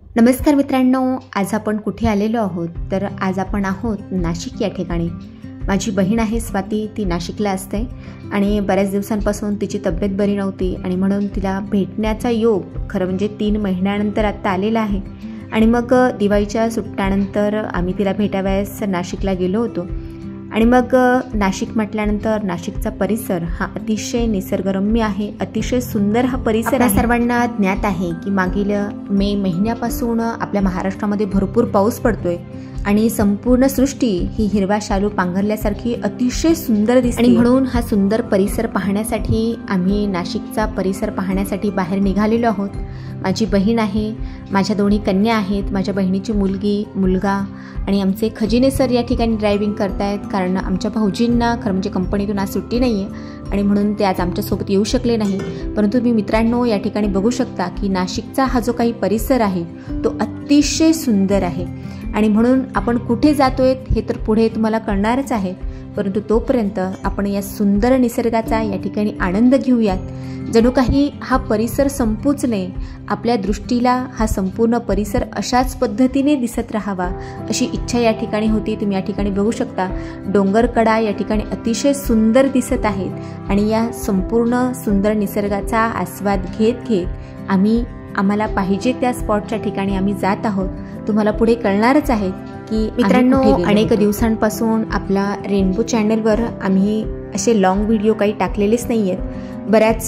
नमस्कार मित्रांनो, आज आपण कुठे आलेलो आहोत तर आज आपण आहोत नाशिक या ठिकाणी। माझी बहीण आहे स्वाती, ती नाशिकला असते आणि बऱ्याच दिवसांपासून तिची तब्येत बरी नव्हती आणि म्हणून तिला भेटण्याचा योग खरं म्हणजे 3 महिन्यानंतर आता आलेला आहे। आणि मग दिवाळीच्या सुट्ट्यानंतर आम्ही तिला भेटावयास नाशिकला गेलो होतो आणि मग नाशिक म्हटल्यानंतर नाशिकचा परिसर हा अतिशय निसर्गरम्य आहे, अतिशय सुंदर हा परिसर आहे। सर्वांना ज्ञात आहे की मागील मे महिन्यापासून आपल्या महाराष्ट्रामध्ये भरपूर पाऊस पडतोय आणि संपूर्ण सृष्टी ही हिरवा शालू पांघरल्यासारखी अतिशय सुंदर दिसते आणि म्हणून हा सुंदर परिसर पाहण्यासाठी आम्ही नाशिकचा परिसर पाहण्यासाठी बाहेर निघालेलो आहोत। माझी बहीण आहे, माझ्या दोन्ही कन्या आहेत, माझ्या बहिणीची मुलगी, मुलगा आणि आमचे खजिने सर या ठिकाणी ड्रायव्हिंग करतायत कारण आमच्या भाऊजींना खरं म्हणजे कंपनीतून आज सुट्टी नाही आहे आणि म्हणून ते आज आमच्यासोबत येऊ शकले नाही। परंतु तुम्ही मित्रांनो या ठिकाणी बघू शकता की नाशिकचा हा जो काही परिसर आहे तो अतिशय सुंदर आहे आणि म्हणून आपण कुठे जातोय हे तर पुढे तुम्हाला कळणारच आहे, परंतु तोपर्यंत आपण या सुंदर निसर्गाचा या ठिकाणी आनंद घेऊयात। जणू काही हा परिसर संपूच नये, आपल्या दृष्टीला हा संपूर्ण परिसर अशाच पद्धतीने दिसत राहावा अशी इच्छा या ठिकाणी होती। तुम्ही या ठिकाणी बघू शकता डोंगरकडा या ठिकाणी अतिशय सुंदर दिसत आहेत आणि या संपूर्ण सुंदर निसर्गाचा आस्वाद घेत आम्हाला पाहिजे त्या स्पॉटच्या ठिकाणी आम्ही जात आहोत। तुम्हाला पुढे कळणारच आहे की मित्रांनो अनेक दिवसांपासून आपला रेनबो चॅनलवर आम्ही असे लॉंग व्हिडिओ काही टाकलेलेच नाही आहेत। बऱ्याच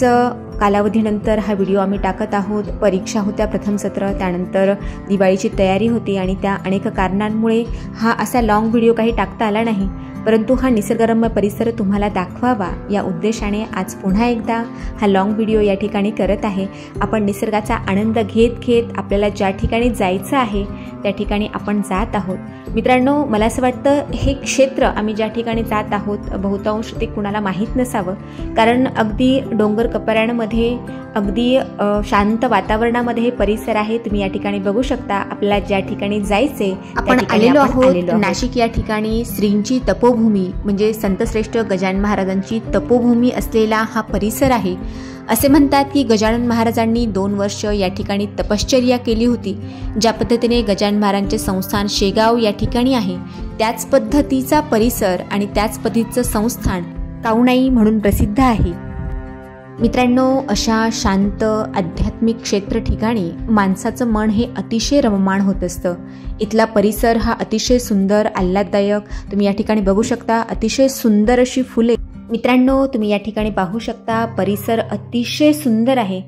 कालावधीनंतर हा व्हिडिओ आम्ही टाकत आहोत। परीक्षा होत्या प्रथम सत्र, त्यानंतर दिवाळीची तयारी होती आणि त्या अनेक कारणांमुळे हा असा लॉंग व्हिडिओ काही टाकता आला नाही, परंतु हा निसर्गरम्य परिसर तुम्हाला दाखवावा या उद्देशाने आज पुन्हा एकदा हा लॉंग व्हिडिओ या ठिकाणी करत आहे। आपण निसर्गाचा आनंद घेत आपल्याला ज्या ठिकाणी जायचं आहे त्या ठिकाणी आपण जात आहोत। मित्रांनो मला असं वाटतं हे क्षेत्र आम्ही ज्या ठिकाणी जात आहोत बहुतांश ते कुणाला माहीत नसावं, कारण अगदी डोंगर कपाऱ्यांमध्ये अगदी शांत वातावरणामध्ये हे परिसर आहे। तुम्ही या ठिकाणी बघू शकता आपल्याला ज्या ठिकाणी जायचे आपण आलेलो आहोत नाशिक या ठिकाणी श्रींची तपोभूमी म्हणजे संतश्रेष्ठ गजानन महाराजांची तपोभूमी असलेला हा परिसर आहे। असे म्हणतात की गजानन महाराजांनी 2 वर्ष या ठिकाणी तपश्चर्या केली होती। ज्या पद्धतीने गजानन महाराजांचे संस्थान शेगाव या ठिकाणी आहे त्याच पद्धतीचा परिसर आणि त्याच पद्धतीचं संस्थान कावणाई म्हणून प्रसिद्ध आहे। मित्रांनो अशा शांत आध्यात्मिक क्षेत्र ठिकाणी माणसाचं मन हे अतिशय रममाण होत असतं। इथला परिसर हा अतिशय सुंदर आल्हाददायक, तुम्ही या ठिकाणी बघू शकता अतिशय सुंदर अशी फुले। मित्रांनो तुम्ही या ठिकाणी पाहू शकता परिसर अतिशय सुंदर आहे।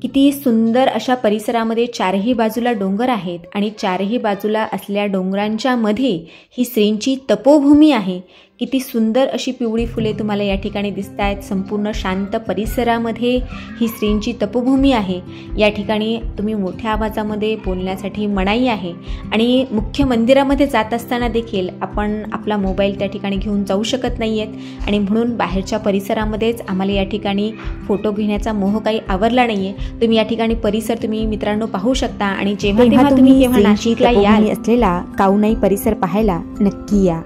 किती सुंदर अशा परिसरामध्ये चारही बाजूला डोंगर आहेत आणि चारही बाजूला असलेल्या डोंगरांच्या मध्ये ही श्रींची तपोभूमी आहे। किती सुंदर अशी पिवळी फुले तुम्हाला या ठिकाणी दिसत आहेत। संपूर्ण शांत परिसरामध्ये ही श्रींची तपोभूमी आहे। या ठिकाणी तुम्ही मोठ्या आवाजामध्ये बोलण्यासाठी मनाई आहे आणि मुख्य मंदिरामध्ये जात असताना देखील आपण आपला मोबाईल त्या ठिकाणी घेऊन जाऊ शकत नाही आहेत आणि म्हणून बाहेरच्या परिसरामध्येच आम्हाला या ठिकाणी फोटो घेण्याचा मोह काही आवरला नाही आहे। तुम्ही या ठिकाणी परिसर तुम्ही मित्रांनो पाहू शकता आणि जेव्हा तुम्ही नाशिकला याल असलेला कावणाई परिसर पाहायला नक्की या।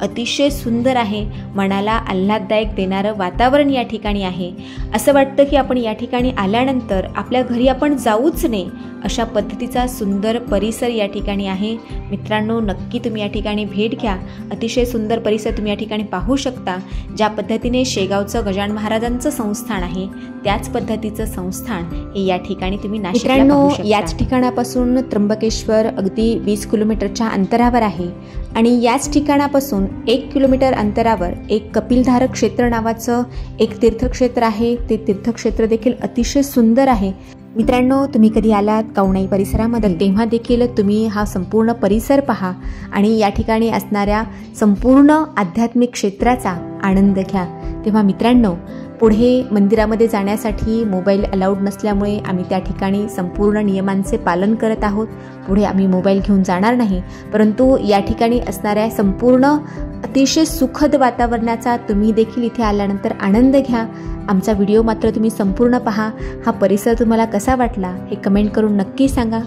अतिशय सुंदर आहे, मनाला आल्हाददायक देणारं वातावरण या ठिकाणी आहे। असं वाटतं की आपण या ठिकाणी आल्यानंतर आपल्या घरी आपण जाऊच नये अशा पद्धतीचा सुंदर परिसर या ठिकाणी आहे। मित्रांनो नक्की तुम्ही या ठिकाणी भेट घ्या। अतिशय सुंदर परिसर तुम्ही या ठिकाणी पाहू शकता। ज्या पद्धतीने शेगावचं गजानन महाराजांचं संस्थान आहे त्याच पद्धतीचं संस्थान हे या ठिकाणी तुम्ही नाशिकला पाहू शकता। याच ठिकाणापासून त्र्यंबकेश्वर अगदी 20 किलोमीटरच्या अंतरावर आहे आणि याच ठिकाणापासून 1 किलोमीटर अंतरावर एक कपिलधारक क्षेत्र नावाचं एक तीर्थक्षेत्र आहे। ते तीर्थक्षेत्र देखील अतिशय सुंदर आहे। मित्रांनो तुम्ही कधी आलात कावणाई परिसरामध्ये तेव्हा देखील तुम्ही हा संपूर्ण परिसर पहा आणि या ठिकाणी असणाऱ्या संपूर्ण आध्यात्मिक क्षेत्राचा आनंद घ्या। तेव्हा मित्रांनो पुढे मंदिरामध्ये जाण्यासाठी मोबाईल अलाउड नसल्यामुळे आम्ही त्या ठिकाणी संपूर्ण नियमांचे पालन करत आहोत। पुढे आम्ही मोबाईल घेऊन जाणार नाही, परंतु या ठिकाणी असणाऱ्या संपूर्ण अतिशय सुखद वातावरणाचा तुम्ही देखील इथे आल्यानंतर आनंद घ्या। आमचा व्हिडिओ मात्र तुम्ही संपूर्ण पहा। हा परिसर तुम्हाला कसा वाटला हे कमेंट करून नक्की सांगा।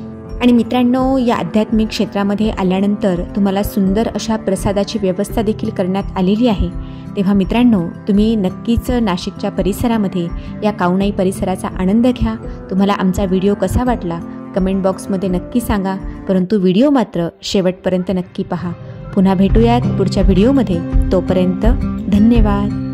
आणि मित्रांनो या आध्यात्मिक क्षेत्रामध्ये आल्यानंतर तुम्हाला सुंदर अशा प्रसादाची व्यवस्था देखील करण्यात आलेली आहे। तेव्हा मित्रांनो तुम्ही नक्कीच नाशिकच्या परिसरामध्ये या कावणाई परिसराचा आनंद घ्या। तुम्हाला आमचा व्हिडिओ कसा वाटला कमेंट बॉक्समध्ये नक्की सांगा, परंतु व्हिडिओ मात्र शेवटपर्यंत नक्की पहा. पुन्हा भेटूयात पुढच्या व्हिडिओमध्ये. तोपर्यंत धन्यवाद.